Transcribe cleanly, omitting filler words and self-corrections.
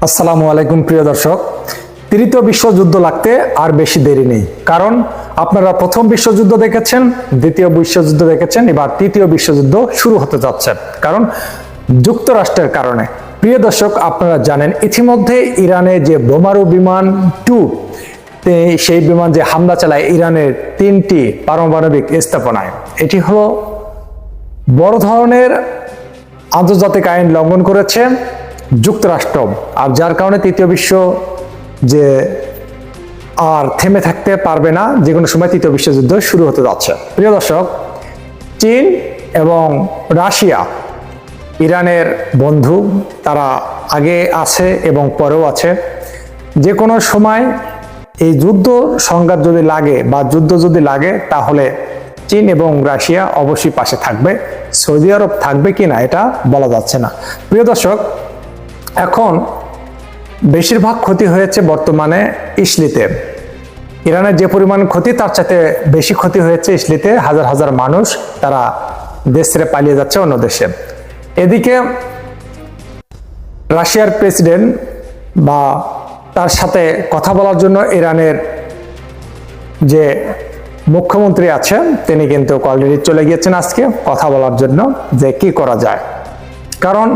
আসসালামু আলাইকুম প্রিয় দর্শক। তৃতীয় বিশ্বযুদ্ধ লাগতে আর বেশি দেরি নেই, কারণ আপনারা প্রথম বিশ্বযুদ্ধ দেখেছেন, দ্বিতীয় বিশ্বযুদ্ধ দেখেছেন, এবার তৃতীয় বিশ্বযুদ্ধ শুরু হতে যাচ্ছে, কারণ যুক্তরাষ্ট্রের কারণে। প্রিয় দর্শক, আপনারা জানেন ইতিমধ্যে ইরানে যে বোমারু বিমান 2 সেই বিমান যে হামলা চালায় ইরানের 3টি পারমাণবিক স্থাপনায়, এটি হলো বড় ধরনের আন্তর্জাতিক আইন লঙ্ঘন করেছে যুক্তরাষ্ট্র, আর যার কারণে তৃতীয় বিশ্ব যে আর থেমে থাকতে পারবে না, যে কোনো সময় তৃতীয় বিশ্বযুদ্ধ শুরু হতে যাচ্ছে। প্রিয় দর্শক, চীন এবং রাশিয়া ইরানের বন্ধু, তারা আগে আছে এবং পরেও আছে। যে কোনো সময় এই যুদ্ধ সংঘাত যদি লাগে বা যুদ্ধ যদি লাগে, তাহলে চীন এবং রাশিয়া অবশ্যই পাশে থাকবে। সৌদি আরব থাকবে কিনা এটা বলা যাচ্ছে না। প্রিয় দর্শক, এখন বেশিরভাগ ক্ষতি হয়েছে বর্তমানে ইসলিতে। ইরানের যে পরিমাণ ক্ষতি, তার সাথে বেশি ক্ষতি হয়েছে ইসলিতে। হাজার হাজার মানুষ তারা দেশ ছেড়ে পালিয়ে যাচ্ছে অন্য দেশে। এদিকে রাশিয়ার প্রেসিডেন্ট বা তার সাথে কথা বলার জন্য ইরানের যে মুখ্যমন্ত্রী আছেন, তিনি কিন্তু অলরেডি চলে গিয়েছেন আজকে কথা বলার জন্য যে কি করা যায়। কারণ